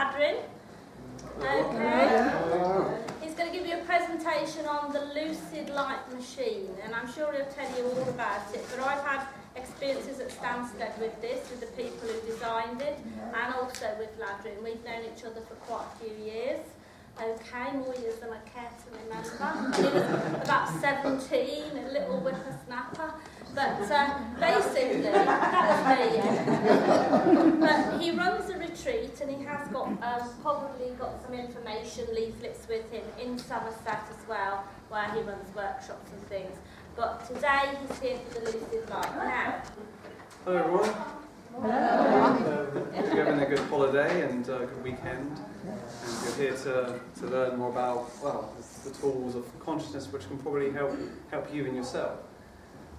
Ladrhyn. Okay. He's going to give you a presentation on the Lucia Light Machine, and I'm sure he'll tell you all about it. But I've had experiences at Stansted with this, with the people who designed it, and also with Ladrhyn. We've known each other for quite a few years. Okay, more years than I care to remember. He was about 17, a little whippersnapper. But basically, that was me, yeah. But he runs a retreat, and he has got probably got some information leaflets with him in Somerset as well, where he runs workshops and things. But today he's here for the Lucid Light. Now. Hello everyone. Hello. Hope you're having a good holiday and a good weekend. And you're here to learn more about, well, the tools of consciousness which can probably help you and yourself.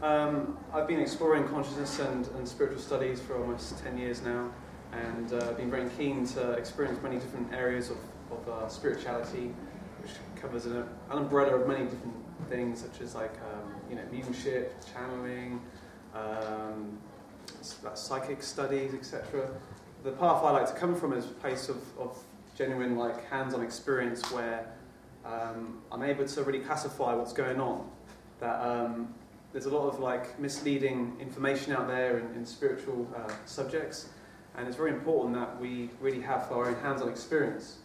I've been exploring consciousness and spiritual studies for almost 10 years now, and been very keen to experience many different areas of spirituality, which covers an umbrella of many different things, such as like mediumship, channeling, psychic studies, etc. The path I like to come from is a place of genuine, like, hands-on experience where I'm able to really classify what's going on. That there's a lot of like misleading information out there in spiritual subjects, and it's very important that we really have our own hands-on experience.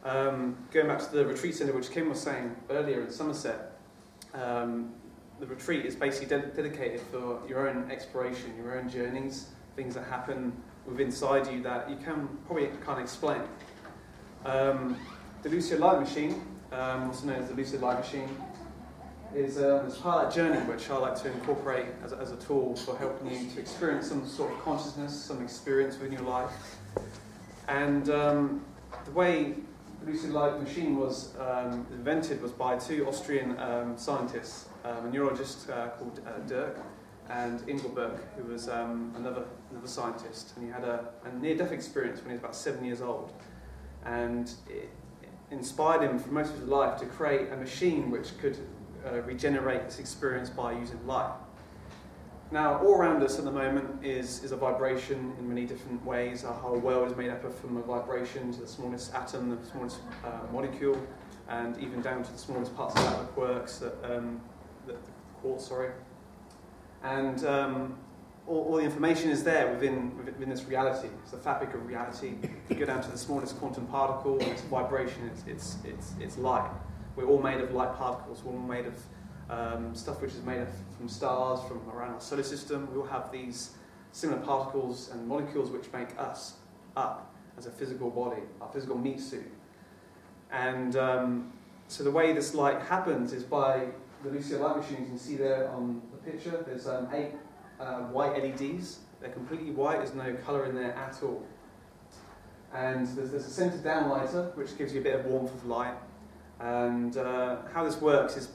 Going back to the retreat centre, which Kim was saying earlier in Somerset, the retreat is basically dedicated for your own exploration, your own journeys, things that happen within inside you that you probably can't explain. The Lucia Light Machine, also known as the Lucia Light Machine, is part of that journey which I like to incorporate as a tool for helping you to experience some sort of consciousness, some experience within your life. And the way the Lucia Light Machine was invented was by two Austrian scientists, a neurologist called Dirk and Engelberg, who was another scientist, and he had a near-death experience when he was about 7 years old, and it inspired him for most of his life to create a machine which could regenerate this experience by using light. Now, all around us at the moment is a vibration in many different ways. Our whole world is made up from a vibration to the smallest atom, the smallest molecule, and even down to the smallest parts of how it works, the quartz, sorry. And all the information is there within this reality. It's the fabric of reality. You go down to the smallest quantum particle, and it's vibration, it's light. We're all made of light particles. We're all made of stuff which is made from stars, from around our solar system. We all have these similar particles and molecules which make us up as a physical body, our physical meat suit. And so the way this light happens is by the Lucia Light Machine. You can see there on the picture, there's 8 white LEDs. They're completely white, there's no colour in there at all. And there's a centre downlighter which gives you a bit of warmth of light. And how this works is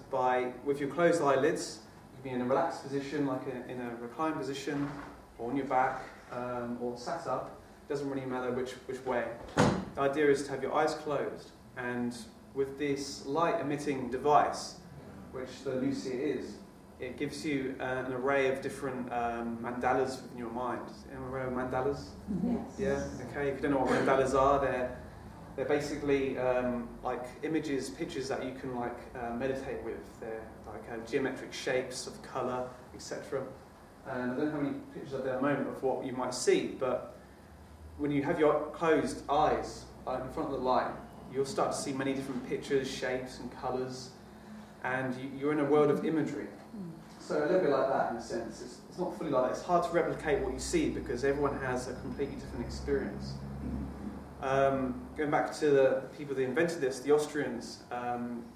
with your closed eyelids, you can be in a relaxed position, like in a reclined position, or on your back, or sat up. It doesn't really matter which way. The idea is to have your eyes closed, and with this light-emitting device, which the Lucia is, it gives you an array of different mandalas in your mind. You know, array of mandalas? Yes. Yeah. Okay. If you don't know what mandalas are, they're basically like images, pictures that you can like meditate with. They're like geometric shapes of colour, etc. And I don't have any pictures up there at the moment of what you might see, but when you have your closed eyes in front of the light, you'll start to see many different pictures, shapes and colours, and you're in a world of imagery. So a little bit like that in a sense. It's not fully like that. It's hard to replicate what you see because everyone has a completely different experience. Going back to the people that invented this, the Austrians,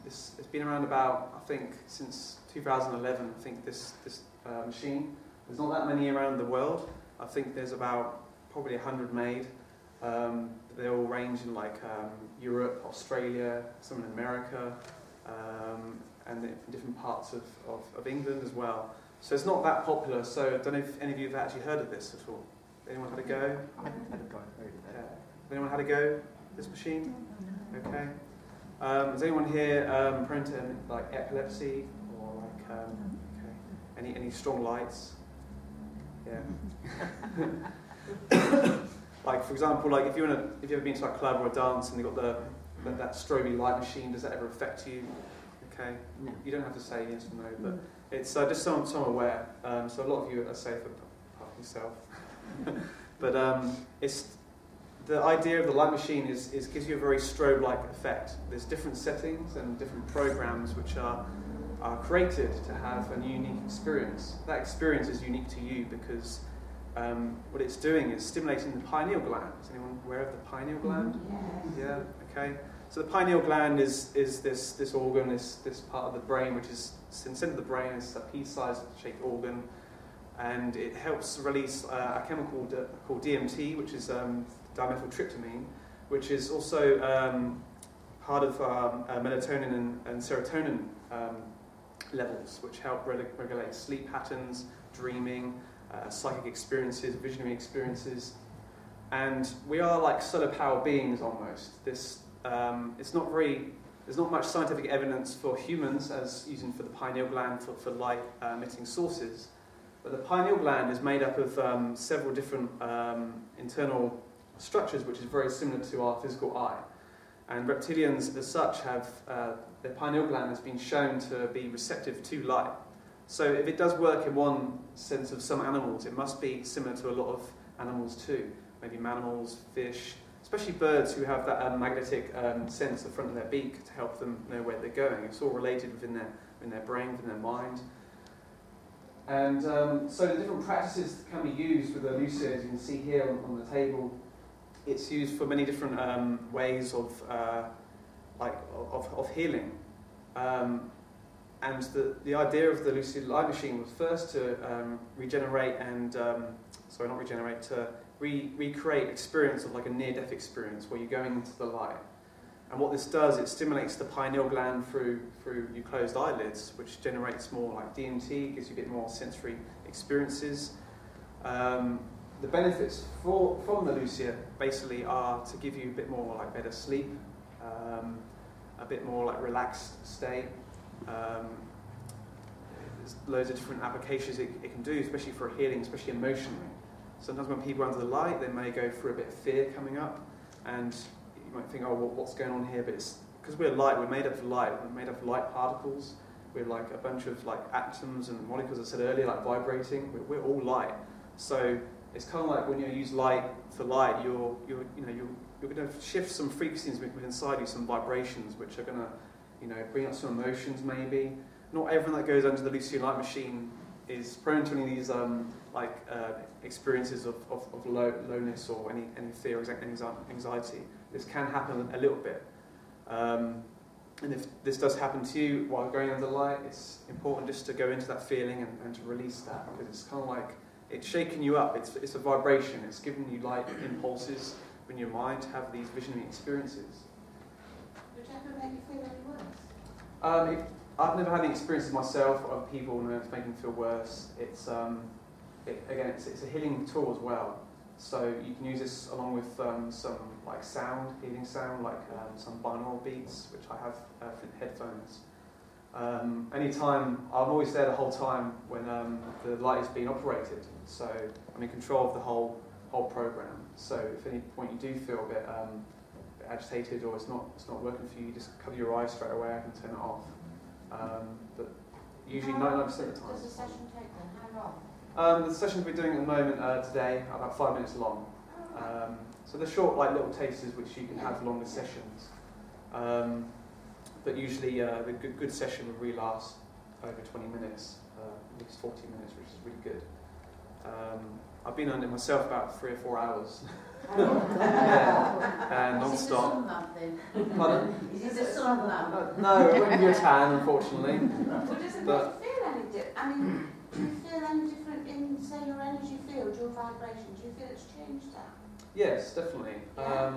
it's been around about, I think, since 2011, I think, this machine. There's not that many around the world. I think there's about probably 100 made. They all range in like Europe, Australia, some in America, and in different parts of England as well. So it's not that popular, so I don't know if any of you have actually heard of this at all. Anyone had a go? I haven't had a go. Anyone had a go? This machine? Okay. Is anyone here prone to like epilepsy or like any strong lights? Yeah. like for example, like if you've ever been to a club or a dance and they've got that strobe light machine, does that ever affect you? Okay, No. you don't have to say yes or no, but it's just so I'm aware. So a lot of you are safe apart from yourself. But it's the idea of the light machine is gives you a very strobe-like effect. There's different settings and different programs which are created to have a unique experience. That experience is unique to you because what it's doing is stimulating the pineal gland. Is anyone aware of the pineal gland? Yes. Yeah. Okay. So the pineal gland is this organ, this part of the brain, which is in the centre of the brain. It's a pea-sized shaped organ, and it helps release a chemical called DMT, which is dimethyltryptamine, which is also part of melatonin and serotonin levels, which help regulate sleep patterns, dreaming, psychic experiences, visionary experiences. And we are like solar power beings almost. There's not much scientific evidence for humans as using for the pineal gland for light emitting sources. But the pineal gland is made up of several different internal structures which is very similar to our physical eye. And reptilians as such have, their pineal gland has been shown to be receptive to light. So if it does work in one sense of some animals, it must be similar to a lot of animals too. Maybe mammals, fish, especially birds who have that magnetic sense at the front of their beak to help them know where they're going. It's all related within their brain, within their mind. And so the different practices that can be used with the Lucia, as you can see here on the table, it's used for many different ways of healing. And the idea of the Lucia Light Machine was first to regenerate and, to recreate experience of like a near-death experience where you're going into the light. And what this does, it stimulates the pineal gland through your closed eyelids, which generates more like DMT, gives you a bit more sensory experiences. The benefits from the Lucia basically are to give you a bit more like better sleep, a bit more like relaxed state. There's loads of different applications it can do, especially for healing, especially emotionally. Sometimes when people are under the light, they may go through a bit of fear coming up, and you might think, oh, well, what's going on here? But it's because we're light, we're made up of light, we're made up of light particles. We're like a bunch of like atoms and molecules, as I said earlier, like vibrating. We're all light. So it's kind of like when you use light for light, you're going to shift some frequencies within inside you, some vibrations, which are going to, bring up some emotions maybe. Not everything that goes under the Lucia Light Machine is prone to any of these experiences of lowness or any fear or anxiety. This can happen a little bit. And if this does happen to you while going under light, it's important just to go into that feeling and to release that, because it's kind of like, it's shaking you up, it's a vibration, it's giving you light impulses in your mind to have these visionary experiences. Would it ever make you feel any worse? I've never had any experiences myself of people making me feel worse. It's again, it's a healing tool as well. So you can use this along with some like healing sound, like some binaural beats, which I have for headphones. Anytime, I'm always there the whole time when the light is being operated. So I'm in control of the whole program. So if at any point you do feel a bit agitated or it's not working for you, you just cover your eyes straight away. I can turn it off. But usually 99% of the time. Does the session take then? How long? The sessions we're doing at the moment today are about 5 minutes long. So they're short, like little tasters, which you can have longer sessions. But usually the good session will really last over 20 minutes, at least 40 minutes, which is really good. I've been on it myself about 3 or 4 hours. And non-stop. Is it the sun lamp then? Pardon? Is it the sun lamp? No, it wouldn't be a tan, unfortunately. Well, does it make you feel any different? I mean, do you feel any different in, say, your energy field, your vibration? Do you feel it's changed that? Yes, definitely. Yeah.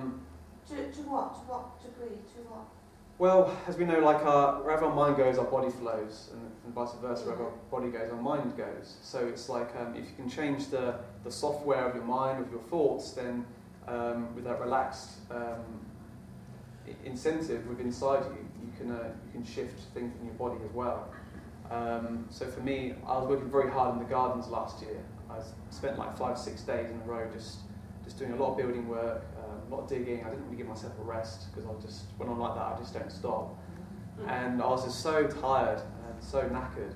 To what? To what degree? To what? Well, as we know, like wherever our mind goes, our body flows, and vice versa. Wherever our body goes, our mind goes. So it's like if you can change the software of your mind, of your thoughts, then with that relaxed incentive within inside you can shift things in your body as well. So for me, I was working very hard in the gardens last year. I spent like 5-6 days in a row just just doing a lot of building work, a lot of digging. I didn't really give myself a rest because when I'm like that, I just don't stop. And I was just so tired and so knackered.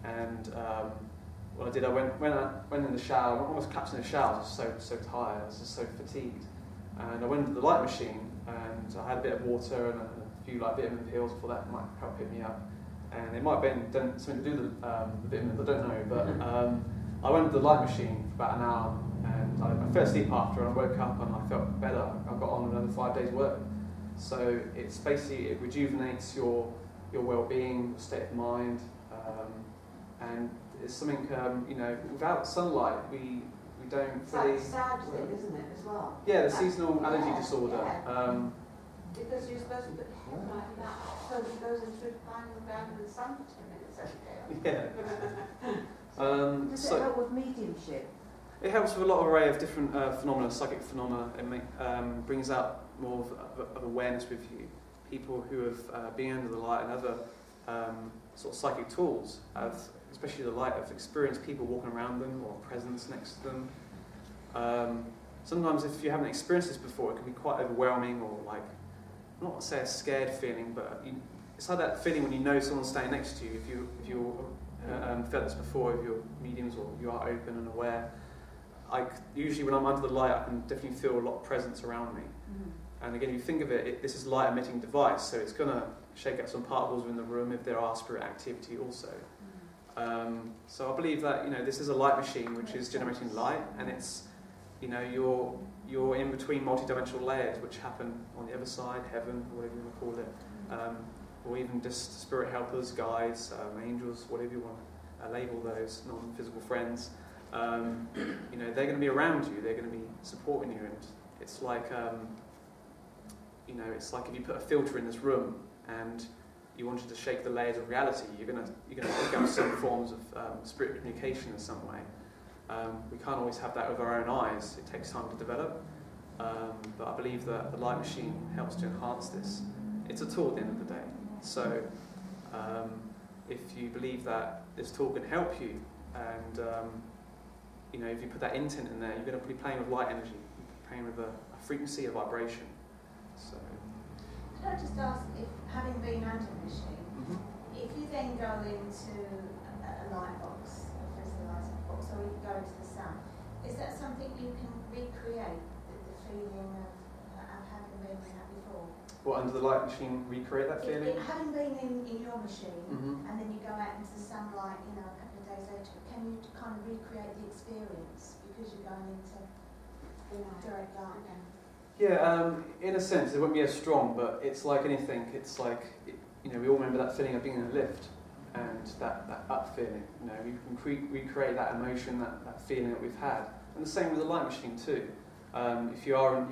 And what I did, I went in the shower, I almost collapsed in the shower. I was just so tired, I was just so fatigued. And I went into the light machine, and I had a bit of water and a few like vitamin pills for that might help pick me up. And it might have been something to do with the vitamins, I don't know. But I went into the light machine for about an hour, and I fell asleep after, and I woke up and I felt better. I got on another 5 days work. So it's basically, it rejuvenates your well-being, your state of mind, and it's something, you know, without sunlight we don't fully... It's like a sad thing, isn't it, as well? Yeah, the seasonal allergy disorder. Yeah. Because you're supposed to put him like that, so he goes into the Pineal Gland in the sun for 2 minutes every day. Yeah. Does it help with mediumship? It helps with a lot of array of different phenomena, psychic phenomena. It brings out more of awareness with you. People who have been under the light and other sort of psychic tools have, especially the light, have experienced people walking around them or a presence next to them. Sometimes if you haven't experienced this before, it can be quite overwhelming, or like, not say a scared feeling, but it's like that feeling when you know someone's standing next to you. If you felt this before, if you're mediums or you are open and aware. Usually when I'm under the light, I can definitely feel a lot of presence around me. And again, if you think of it, this is a light emitting device, so it's going to shake up some particles in the room if there are spirit activity also. So I believe that, you know, this is a light machine which is generating light, and it's, you know, you're in between multidimensional layers which happen on the other side, heaven, whatever you want to call it, or even just spirit helpers, guides, angels, whatever you want to label those non-physical friends. You know, they're going to be around you, they're going to be supporting you, and it's like, you know, it's like if you put a filter in this room and you wanted to shake the layers of reality, you're going to pick up some forms of spirit communication in some way. We can't always have that with our own eyes, it takes time to develop, but I believe that the light machine helps to enhance this. It's a tool at the end of the day, so if you believe that this tool can help you, and you know, if you put that intent in there, you're going to be playing with light energy, playing with a frequency, a vibration. So. Can I just ask, if having been under the machine, if you then go into a light box, a crystallising box, or you go into the sun, is that something you can recreate, the feeling of having been in that before? What, under the light machine, recreate that feeling? Having been in your machine, and then you go out into the sunlight, you know, a couple of days later, can you kind of recreate the experience because you're going into direct light now? Yeah, in a sense, it won't be as strong, but it's like anything. It's like, you know, we all remember that feeling of being in a lift, and that up feeling. You know, you can recreate that emotion, that feeling that we've had, and the same with the light machine too. If you are,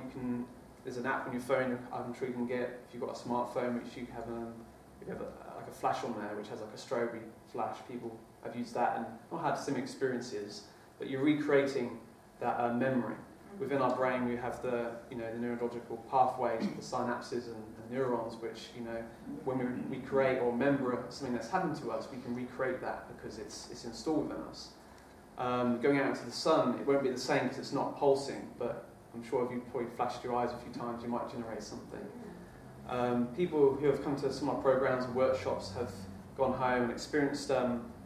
there's an app on your phone. I'm sure you can get. If you've got a smartphone, which you have like a flash on there, which has like a strobe flash. People have used that and not had similar experiences, but you're recreating that memory. Within our brain, we have the neurological pathways, the synapses and neurons, which, you know, when we create or remember something that's happened to us, we can recreate that because it's installed within us. Going out into the sun, it won't be the same because it's not pulsing, but I'm sure if you probably flashed your eyes a few times, you might generate something. People who have come to some of our programs and workshops have gone home and experienced,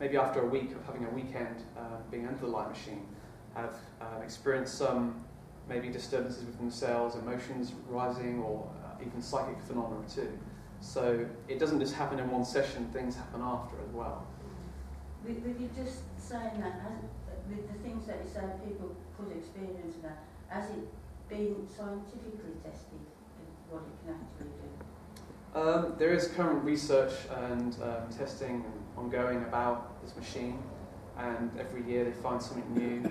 maybe after a week of having a weekend being under the light machine, have experienced some maybe disturbances within themselves, emotions rising, or even psychic phenomena too. So it doesn't just happen in one session, things happen after as well. With you just saying that, with the things that you say people could experience that, has it been scientifically tested what it can actually do? There is current research and testing ongoing about this machine, and every year they find something new.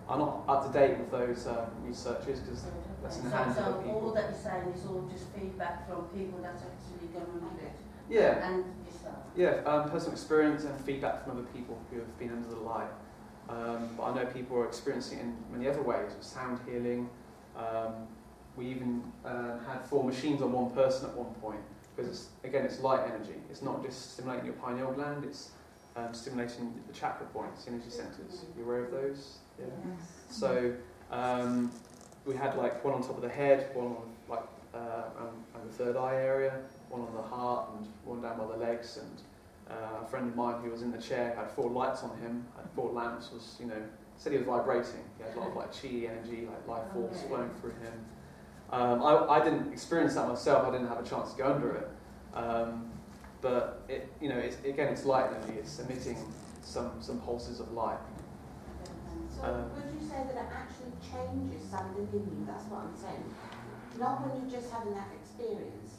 I'm not up to date with those researches because that's in the hands of other people. All that you're saying is all just feedback from people that's actually gone on it. Yeah. And yourself. Yeah, personal experience and feedback from other people who have been under the light. But I know people are experiencing it in many other ways, with sound healing. We even had 4 machines on one person at one point, because it's light energy. It's not just stimulating your pineal gland, it's stimulating the chakra points, energy centres. You aware of those? Yeah. So we had like one on top of the head, one on like around the third eye area, one on the heart, and one down by the legs. And a friend of mine who was in the chair had 4 lights on him, had 4 lamps. Was said he was vibrating. He had a lot of like chi energy, like life force flowing through him. I didn't experience that myself. I didn't have a chance to go under it. But it's light energy. It's emitting some pulses of light. So would you say that it actually changes something in you? That's what I'm saying. Not when you're just having that experience,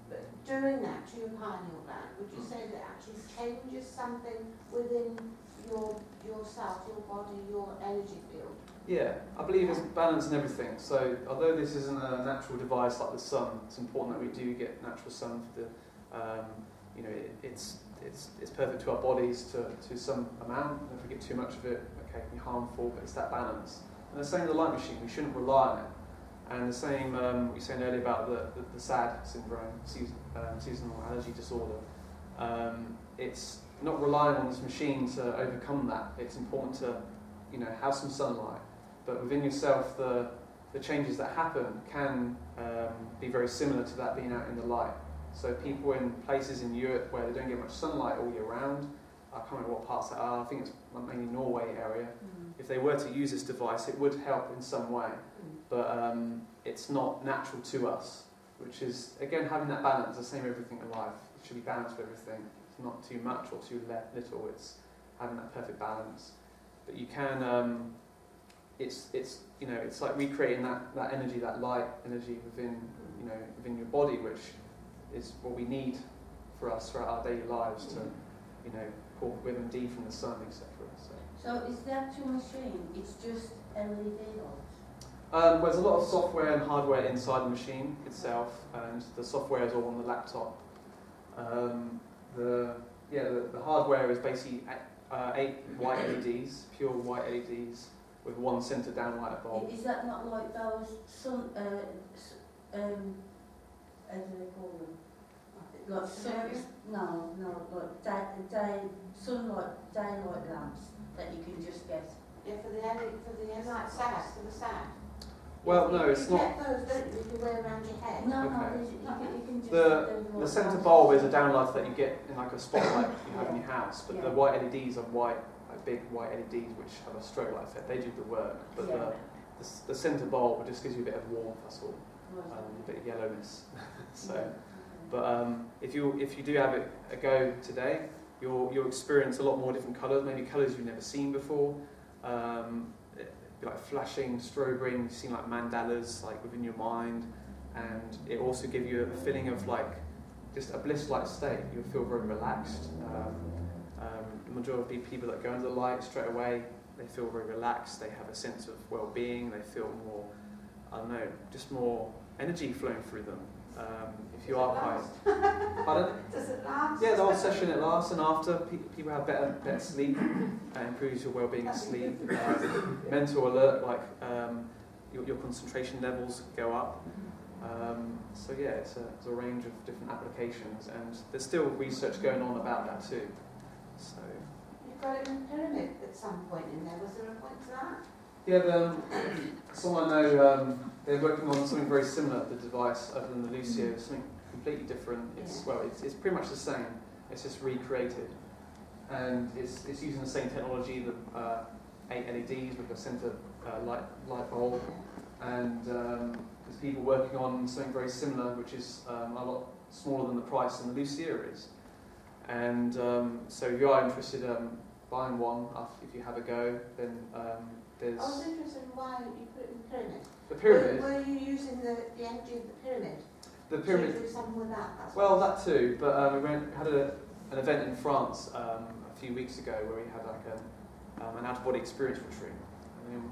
but doing that to your pineal gland. Would you say that it actually changes something within yourself, your body, your energy field? Yeah, I believe it's balance in everything. So although this isn't a natural device like the sun, it's important that we do get natural sun for the it's perfect to our bodies to some amount. If we get too much of it, okay, it can be harmful, but it's that balance. And the same with the light machine, we shouldn't rely on it. And the same, we were saying earlier about the SAD syndrome, seasonal allergy disorder. It's not relying on this machine to overcome that. It's important to, have some sunlight. But within yourself, the changes that happen can be very similar to that being out in the light. So people in places in Europe where they don't get much sunlight all year round, I can't remember what parts that are, I think it's mainly Norway area. If they were to use this device, it would help in some way, but it's not natural to us, which is, again, having that balance, the same with everything in life. It should be balanced with everything. It's not too much or too little, it's having that perfect balance. But you can, it's like recreating that energy, that light energy within your body, which is what we need for us throughout our daily lives to, pull vitamin D from the sun, etc. So is the actual machine, it's just LED lights? There's a lot of software and hardware inside the machine itself, and the software is all on the laptop. The hardware is basically 8 white LEDs, pure white LEDs, with one centre downlight bulb. Is that not like those sun, how do they call them? Like sunlight, daylight lamps that you can just get. Yeah, for the SAD, for the SAD. Well, no, it's not. You get those, don't you? You can wear around your head. No, okay. you can just. The centre bulb is a downlight that you get in like a spotlight you have in your house, but the white LEDs are white, like big white LEDs which have a strobe light effect. They do the work, but the centre bulb just gives you a bit of warmth. That's all, a bit of yellowness. But if you do have a go today, you'll experience a lot more different colours, maybe colours you've never seen before. Be like flashing strobe rings, you've seen like mandalas like within your mind, and it also gives you a feeling of like just a bliss-like state. You'll feel very relaxed. The majority of people that go under the light straight away, they feel very relaxed. They have a sense of well-being. They feel more, just more energy flowing through them. If you are quite, pardon? Does it last? Yeah, the whole session it lasts, and after people have better sleep, improves your well-being and sleep. Mental alert, like your concentration levels go up. So yeah, it's a range of different applications, and there's still research going on about that too. So you got it in a pyramid at some point in there. Was there a point to that? Yeah, someone I know, they're working on something very similar to the device, other than the Lucia, something completely different. It's pretty much the same. It's just recreated, and it's using the same technology, the 8 LEDs with a centre light bulb, and there's people working on something very similar, which is a lot smaller than the price than the Lucia is. And so if you are interested in buying one, if you have a go, then there's... I was interested in why you put it in the pyramid. The pyramid? Were you using the energy of the pyramid? The pyramid... So you do something with that? Well, that too, but we had an event in France a few weeks ago where we had like an out-of-body experience retreat.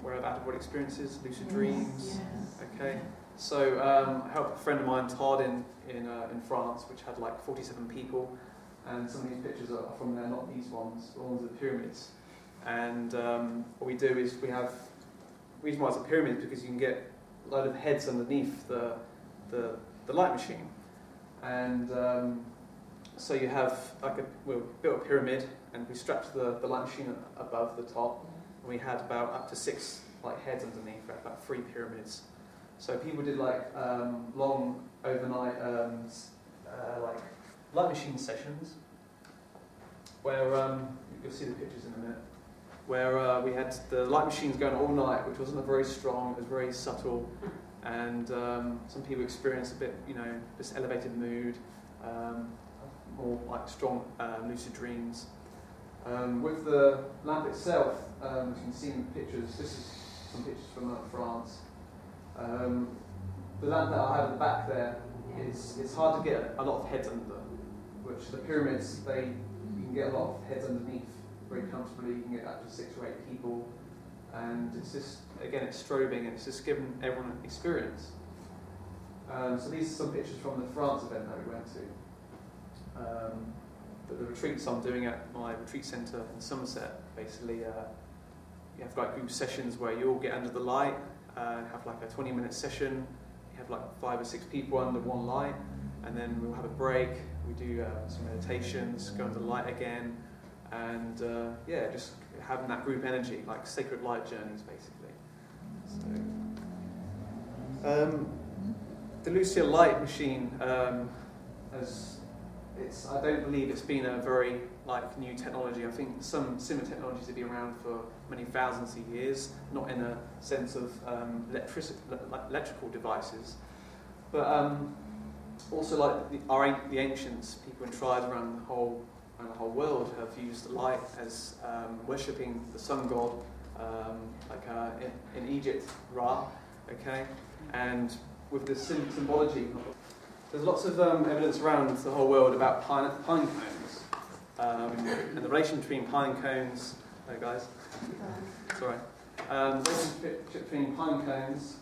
Where are out-of-body experiences? Lucid dreams? Yes. Okay. So I helped a friend of mine, Todd, in France, which had like 47 people. And some of these pictures are from there, not these ones, the ones of the pyramids. And what we do is we have, the reason why it's a pyramid is because you can get a load of heads underneath the light machine. And so you have, we built a pyramid and we strapped the light machine above the top. And we had about up to 6 heads underneath, about 3 pyramids. So people did like long overnight like light machine sessions, where you'll see the pictures in a minute, where we had the light machines going all night, which wasn't very strong, it was very subtle, and some people experienced a bit, this elevated mood, more like strong lucid dreams. With the lamp itself, as you can see in the pictures, this is some pictures from France. The lamp that I have at the back there, it's hard to get a lot of heads under, which the pyramids, you can get a lot of heads underneath very comfortably. You can get up to 6 or 8 people, and it's just, again, it's strobing, and it's just giving everyone an experience. So these are some pictures from the France event that we went to. But the retreats I'm doing at my retreat centre in Somerset, basically, you have like group sessions where you all get under the light, have like a 20-minute session. You have like 5 or 6 people under one light, and then we'll have a break. We do some meditations, go under the light again, and yeah, just having that group energy, like sacred light journeys, basically. So, the Lucia Light Machine, I don't believe it's been a very new technology. I think some similar technologies have been around for many thousands of years, not in a sense of electrical devices, but also like the ancients, people in tribes around the whole world have used light as worshipping the sun god, in Egypt, Ra, okay, and with the symbology. There's lots of evidence around the whole world about pine cones, and the relation between pine cones. Hey guys, sorry. The relationship between pine cones,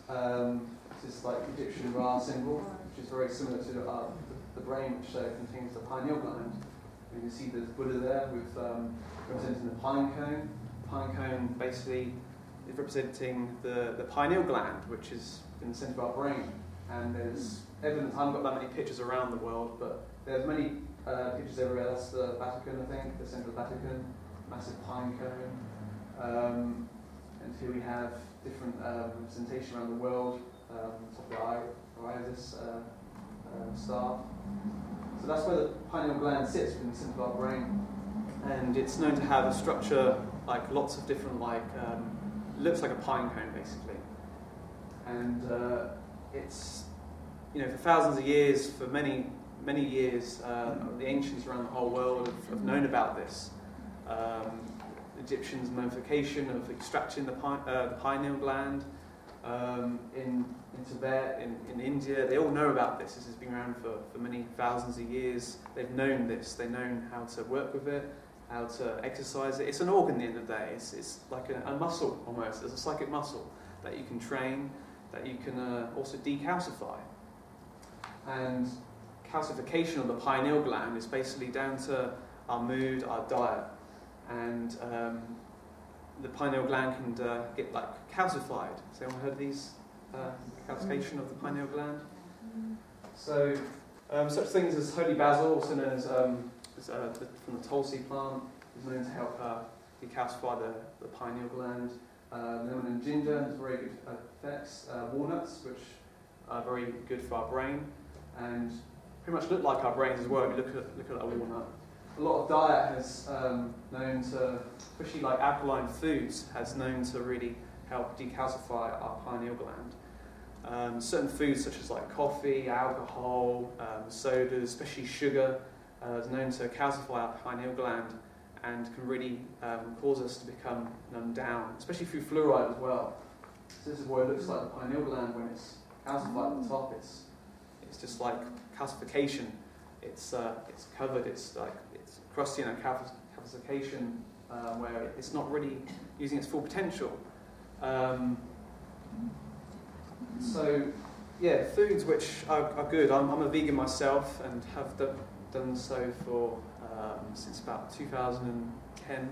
this is like Egyptian Ra symbol, which is very similar to the brain, which contains the pineal gland. You can see there's Buddha there with representing the pine cone. Pine cone basically is representing the pineal gland, which is in the centre of our brain. And there's evidence, I haven't got that many pictures around the world, but there's many pictures everywhere. That's the Vatican, I think, the central Vatican, massive pine cone. And here we have different representation around the world, top of the eye of this star. So that's where the pineal gland sits in the centre of our brain. And it's known to have a structure like lots of different, looks like a pine cone basically. And it's, for thousands of years, for many years, the ancients around the whole world have known about this. Egyptians' mummification of extracting the pineal gland. In Tibet, in India, they all know about this. This has been around for many thousands of years. They've known this. They've known how to work with it, how to exercise it. It's an organ at the end of the day. It's like a muscle almost. It's a psychic muscle that you can train, that you can also decalcify. And calcification of the pineal gland is basically down to our mood, our diet. And the pineal gland can get calcified. Has anyone heard of these calcification of the pineal gland? So such things as holy basil, also known as from the Tulsi plant, is known to help decalcify the pineal gland. Lemon and ginger has very good effects. Walnuts, which are very good for our brain, and pretty much look like our brains as well. If you look at a walnut. A lot of diet has known to, especially like alkaline foods, has known to really help decalcify our pineal gland. Certain foods such as like coffee, alcohol, sodas, especially sugar, is known to calcify our pineal gland and can really cause us to become numbed down, especially through fluoride as well. So this is what it looks like, the pineal gland when it's calcified at the top. It's just like calcification. It's covered. It's crusty and calcification where it's not really using its full potential. So yeah, foods which are good. I'm a vegan myself and have done so for since about 2010,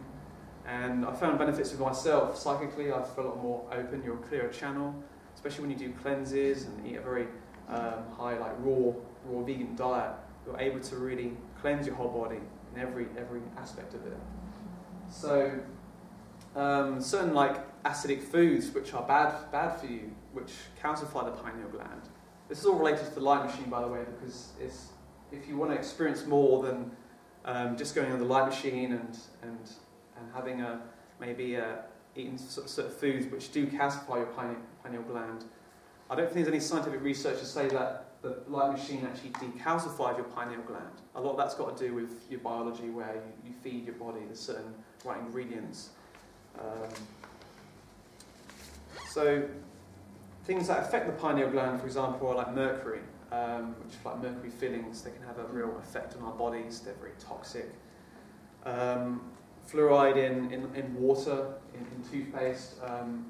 and I found benefits with myself psychically. I feel a lot more open. You're a clearer channel, especially when you do cleanses and eat a very high raw vegan diet. You're able to really cleanse your whole body in every aspect of it. So certain acidic foods which are bad for you, which calcify the pineal gland. This is all related to the light machine, by the way, because if you want to experience more than just going on the light machine and having eating sort of foods which do calcify your pineal gland, I don't think there's any scientific research to say that the light machine actually decalcifies your pineal gland. A lot of that's got to do with your biology, where you feed your body the certain right ingredients. So things that affect the pineal gland, for example, are like mercury, which is like mercury fillings. They can have a real effect on our bodies. They're very toxic. Fluoride in water, in toothpaste,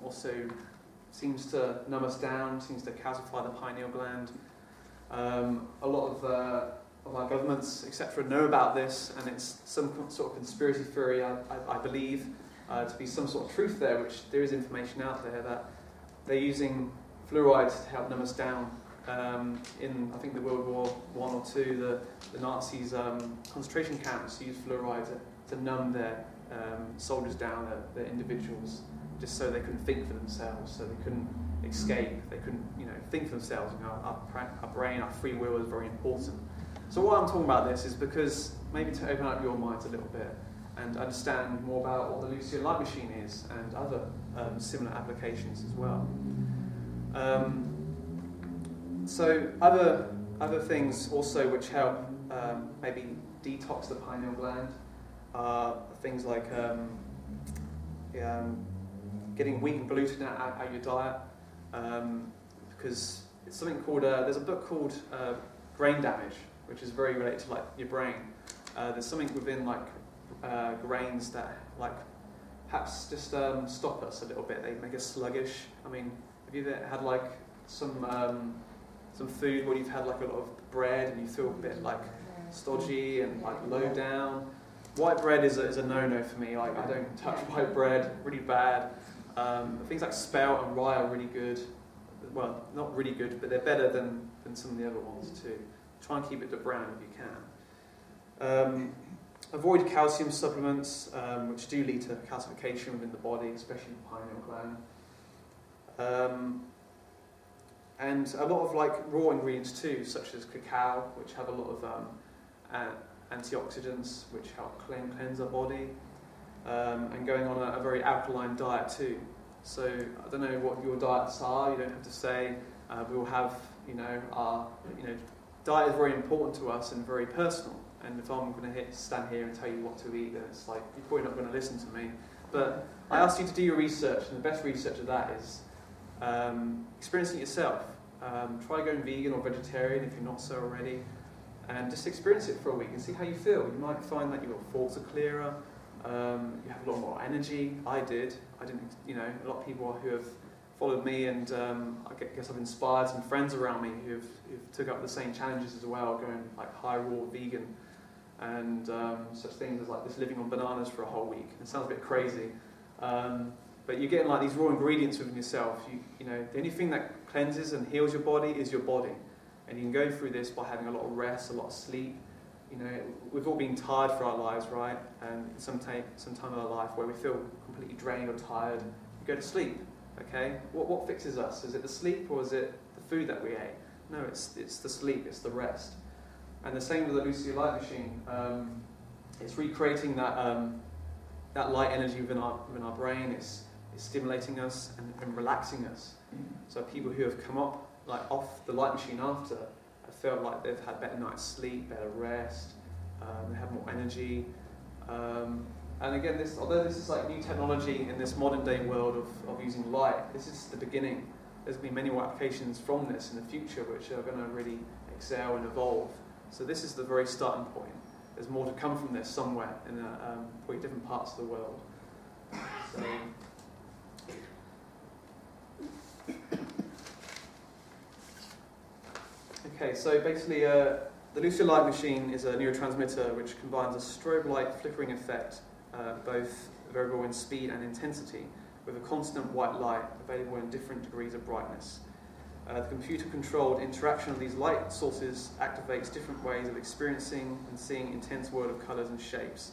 also seems to numb us down, seems to calcify the pineal gland. A lot of our governments, etc., know about this, and it's some sort of conspiracy theory, I believe, to be some sort of truth there, which there is information out there that they're using fluorides to help numb us down. In, I think, the World War I or II, the Nazis' concentration camps used fluoride to numb their soldiers down, their individuals, just so they couldn't think for themselves, so they couldn't escape, they couldn't, think for themselves. Our brain, our free will is very important. So why I'm talking about this is because maybe to open up your minds a little bit and understand more about what the Lucia Light Machine is and other similar applications as well. So other things also which help maybe detox the pineal gland are things like getting wheat and gluten out of your diet, because it's something called, there's a book called Brain Damage, which is very related to like your brain. There's something within like grains that like perhaps just stop us a little bit. They make us sluggish. I mean, have you ever had like some food where you've had like a lot of bread and you feel a bit like stodgy and like low down? White bread is a no-no for me. Like, I don't touch white bread, really bad. Things like spelt and rye are really good. Well, not really good, but they're better than some of the other ones too. Try and keep it to brown if you can. Avoid calcium supplements, which do lead to calcification within the body, especially the pineal gland. And a lot of like raw ingredients too, such as cacao, which have a lot of antioxidants, which help cleanse our body, and going on a very alkaline diet too. So I don't know what your diets are. You don't have to say. We'll have, our, diet is very important to us and very personal. And if I'm going to stand here and tell you what to eat, then it's like you're probably not going to listen to me. But I ask you to do your research, and the best research of that is experiencing it yourself. Try going vegan or vegetarian if you're not so already, and just experience it for a week and see how you feel. You might find that your thoughts are clearer, you have a lot more energy. I didn't, a lot of people who have followed me, and I guess I've inspired some friends around me who've took up the same challenges as well, going like high raw vegan, and such things as like just living on bananas for a whole week. It sounds a bit crazy, but you're getting like these raw ingredients within yourself. The only thing that cleanses and heals your body is your body. And you can go through this by having a lot of rest, a lot of sleep. We've all been tired for our lives, right? And some time in our life where we feel completely drained or tired, you go to sleep, okay? What fixes us? Is it the sleep or is it the food that we ate? No, it's the sleep, it's the rest. And the same with the Lucia Light Machine. It's recreating that light energy within our brain. It's stimulating us and relaxing us. So people who have come up off the light machine after have felt like they've had better night's sleep, better rest, they have more energy. And again, although this is like new technology in this modern day world of using light, this is the beginning. There's going to be many more applications from this in the future which are going to really excel and evolve. So this is the very starting point. There's more to come from this somewhere in probably different parts of the world. So, okay, so basically the Lucia Light Machine is a neurotransmitter which combines a strobe-like flickering effect, both variable in speed and intensity, with a constant white light available in different degrees of brightness. The computer-controlled interaction of these light sources activates different ways of experiencing and seeing intense world of colours and shapes.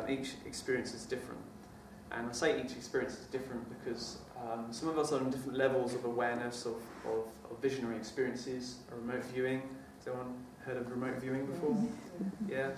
Each experience is different. And I say each experience is different because Some of us are on different levels of awareness of visionary experiences, remote viewing. Has anyone heard of remote viewing before? Yeah.